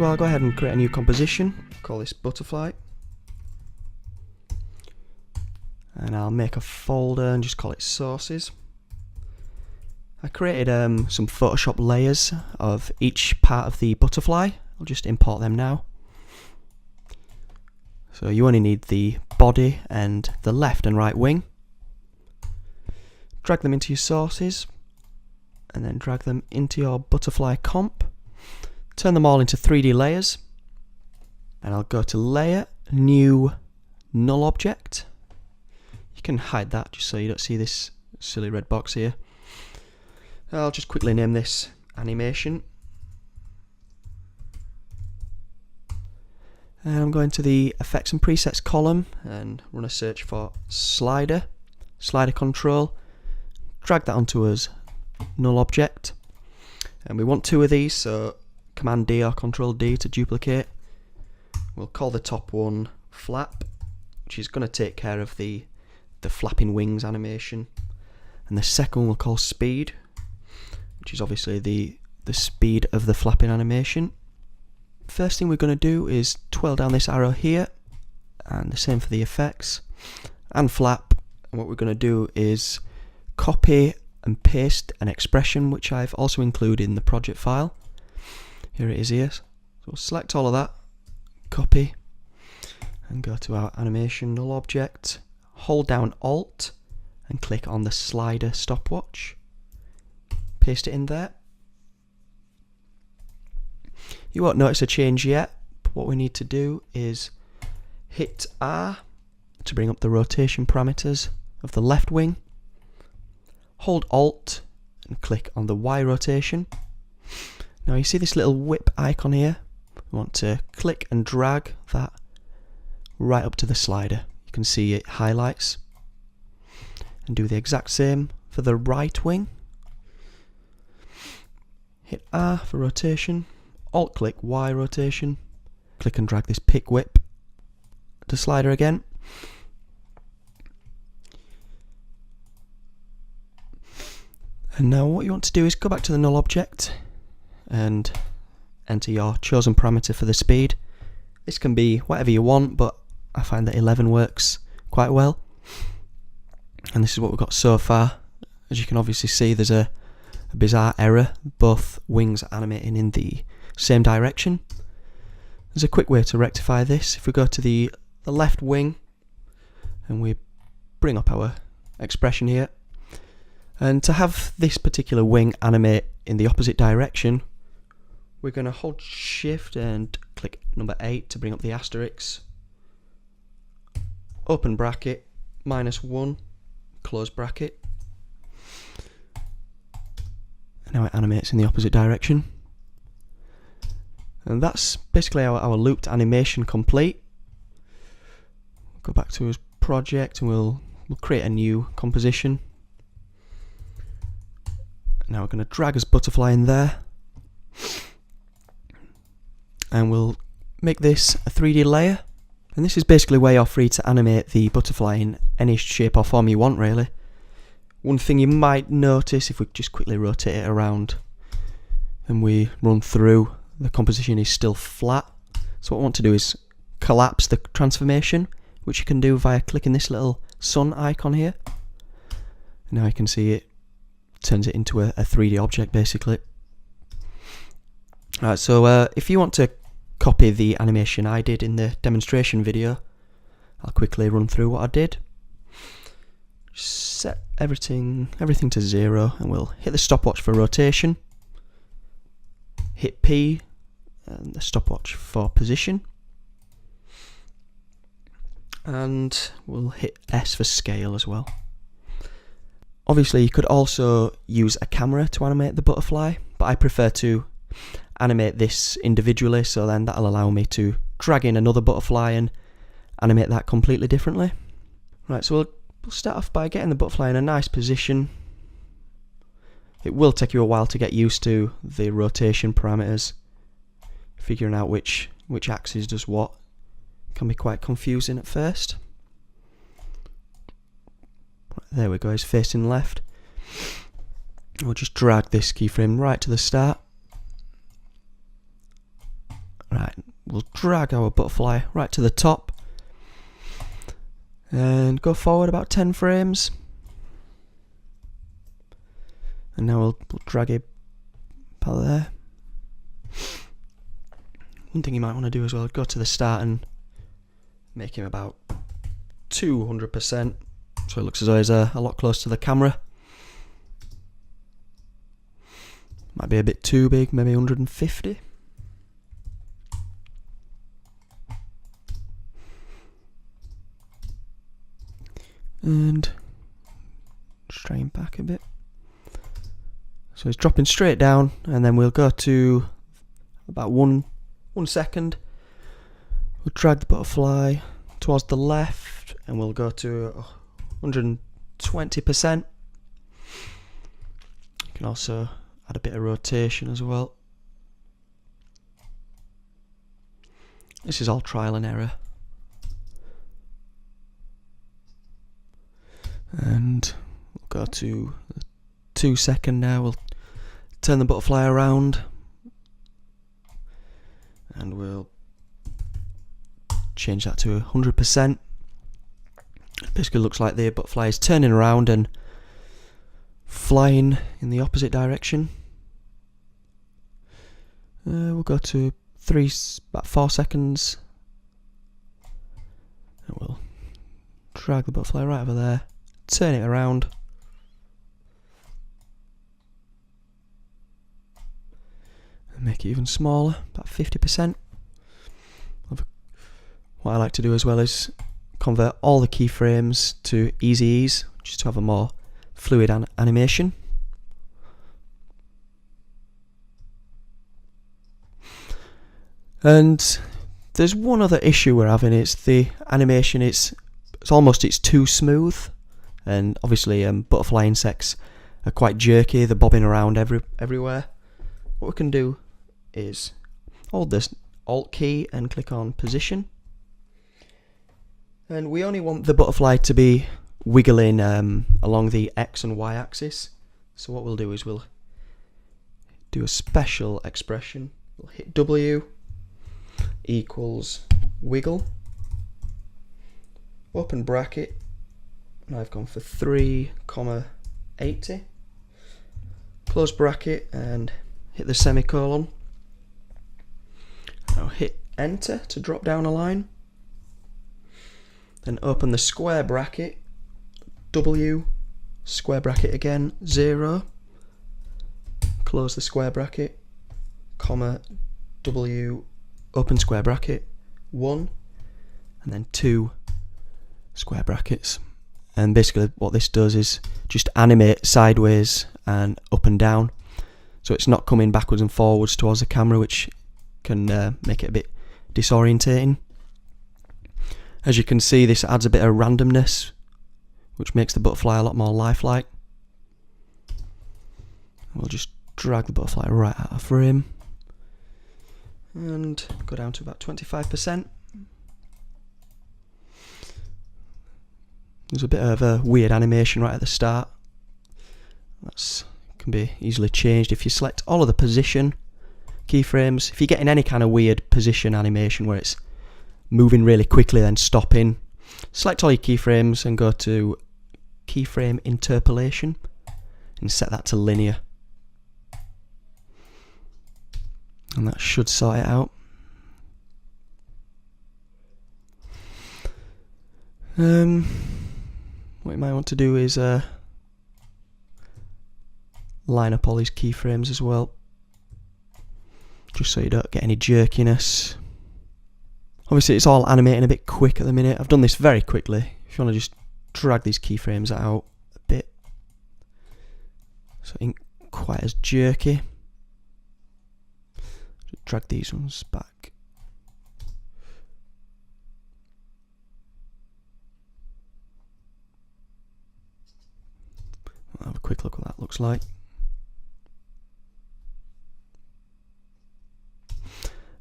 I'll go ahead and create a new composition, call this butterfly, and I'll make a folder and just call it sources. I created some Photoshop layers of each part of the butterfly. I'll just import them now. So you only need the body and the left and right wing. Drag them into your sources and then drag them into your butterfly comp. Turn them all into 3D layers, and I'll go to Layer, New, Null Object. You can hide that just so you don't see this silly red box here. I'll just quickly name this Animation. And I'm going to the Effects and Presets column and run a search for Slider Control. Drag that onto as Null Object. And we want 2 of these, so Command D or Control D to duplicate. We'll call the top one Flap, which is going to take care of the flapping wings animation. And the second one we'll call Speed, which is obviously the speed of the flapping animation. First thing we're going to do is twirl down this arrow here, and the same for the effects and flap. And what we're going to do is copy and paste an expression which I've also included in the project file. Here it is here. So we'll select all of that, copy, and go to our animation null object, hold down Alt and click on the slider stopwatch, paste it in there. You won't notice a change yet, but what we need to do is hit R to bring up the rotation parameters of the left wing, hold Alt and click on the Y rotation. Now you see this little whip icon here? We want to click and drag that right up to the slider. You can see it highlights. And do the exact same for the right wing. Hit R for rotation, Alt click Y rotation, click and drag this pick whip to slider again. And now what you want to do is go back to the null object and enter your chosen parameter for the speed. This can be whatever you want, but I find that 11 works quite well. And this is what we've got so far. As you can obviously see, there's a bizarre error. Both wings are animating in the same direction. There's a quick way to rectify this. If we go to the left wing and we bring up our expression here, and to have this particular wing animate in the opposite direction, we're going to hold Shift and click number 8 to bring up the asterisk, open bracket, -1, close bracket. And now it animates in the opposite direction. And that's basically our looped animation complete. Go back to his project and we'll create a new composition. Now we're going to drag his butterfly in there. And we'll make this a 3D layer. And this is basically where you're free to animate the butterfly in any shape or form you want, really. One thing you might notice if we just quickly rotate it around and we run through, the composition is still flat. So what I want to do is collapse the transformation, which you can do via clicking this little sun icon here. Now you can see it turns it into a 3D object basically. Alright, so if you want to copy the animation I did in the demonstration video, I'll quickly run through what I did. Set everything to 0 and we'll hit the stopwatch for rotation, hit P and the stopwatch for position, and we'll hit S for scale as well. Obviously you could also use a camera to animate the butterfly, but I prefer to animate this individually, so then that'll allow me to drag in another butterfly and animate that completely differently. Right, so we'll start off by getting the butterfly in a nice position. It will take you a while to get used to the rotation parameters. Figuring out which axis does what can be quite confusing at first. There we go, he's facing left. We'll just drag this keyframe right to the start. Right, we'll drag our butterfly right to the top and go forward about 10 frames. And now we'll drag it about there. One thing you might want to do as well, go to the start and make him about 200%, so it looks as though he's a lot closer to the camera. Might be a bit too big, maybe 150. And strain back a bit. So he's dropping straight down, and then we'll go to about one second. We'll drag the butterfly towards the left, and we'll go to 120%. You can also add a bit of rotation as well. This is all trial and error. And we'll go to 2 second now. We'll turn the butterfly around and we'll change that to 100%. It basically looks like the butterfly is turning around and flying in the opposite direction. We'll go to about 4 seconds, and we'll drag the butterfly right over there, turn it around, and make it even smaller, about 50%. What I like to do as well is convert all the keyframes to easy ease, just to have a more fluid animation. And there's one other issue we're having, it's the animation, it's too smooth, and obviously butterfly insects are quite jerky, they're bobbing around everywhere. What we can do is hold this Alt key and click on position, and we only want the butterfly to be wiggling along the X and Y axis. So what we'll do is we'll do a special expression. We'll hit W equals wiggle, open bracket, and I've gone for 3,80, close bracket and hit the semicolon. Now hit enter to drop down a line, then open the square bracket, W, square bracket again, 0, close the square bracket, comma, W, open square bracket, 1, and then 2 square brackets. And basically what this does is just animate sideways and up and down, so it's not coming backwards and forwards towards the camera, which can make it a bit disorientating. As you can see, this adds a bit of randomness, which makes the butterfly a lot more lifelike. We'll just drag the butterfly right out of frame and go down to about 25%. There's a bit of a weird animation right at the start. That can be easily changed if you select all of the position keyframes. If you're getting any kind of weird position animation where it's moving really quickly then stopping, select all your keyframes and go to keyframe interpolation and set that to linear. And that should sort it out. What you might want to do is line up all these keyframes as well, just so you don't get any jerkiness. Obviously it's all animating a bit quick at the minute. I've done this very quickly. If you want to just drag these keyframes out a bit so it ain't quite as jerky. Just drag these ones back. I'll have a quick look what that looks like.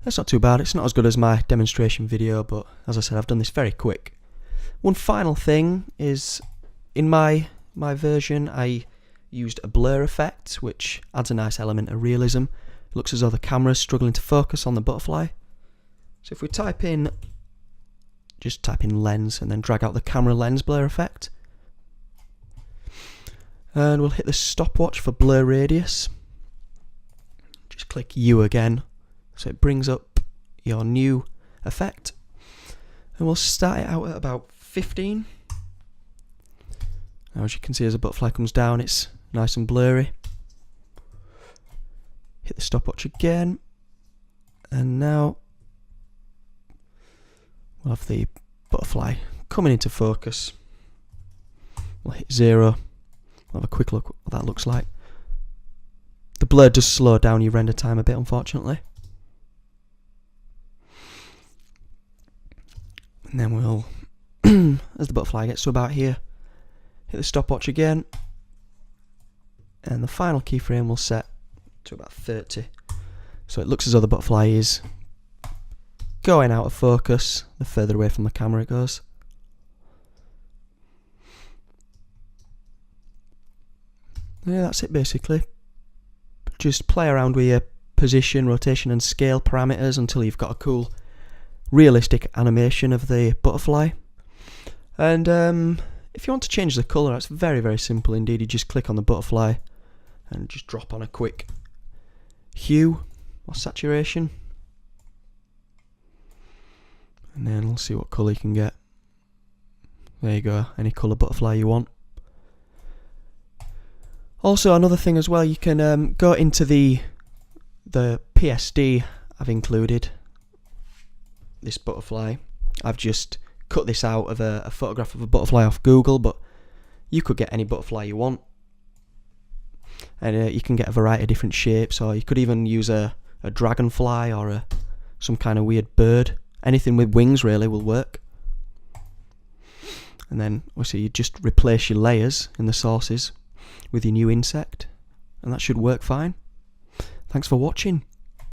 That's not too bad. It's not as good as my demonstration video, but as I said, I've done this very quick. One final thing is, in my version, I used a blur effect, which adds a nice element of realism. It looks as though the camera's struggling to focus on the butterfly. So if we just type in lens and then drag out the camera lens blur effect. And we'll hit the stopwatch for blur radius. Just click U again, so it brings up your new effect. And we'll start it out at about 15. Now as you can see, as the butterfly comes down, it's nice and blurry. Hit the stopwatch again, and now we'll have the butterfly coming into focus. We'll hit 0. We'll have a quick look what that looks like. The blur does slow down your render time a bit, unfortunately. And then we'll, as the butterfly gets to about here, hit the stopwatch again, and the final keyframe we'll set to about 30. So it looks as though the butterfly is going out of focus the further away from the camera it goes. Yeah, that's it basically. Just play around with your position, rotation and scale parameters until you've got a cool realistic animation of the butterfly. And if you want to change the colour, it's very, very simple indeed. You just click on the butterfly and just drop on a quick hue or saturation, and then we'll see what colour you can get. There you go, any colour butterfly you want. Also, another thing as well, you can go into the PSD I've included, this butterfly. I've just cut this out of a photograph of a butterfly off Google, but you could get any butterfly you want. And you can get a variety of different shapes, or you could even use a dragonfly or some kind of weird bird. Anything with wings really will work. And then obviously you just replace your layers in the sources with your new insect, and that should work fine. Thanks for watching.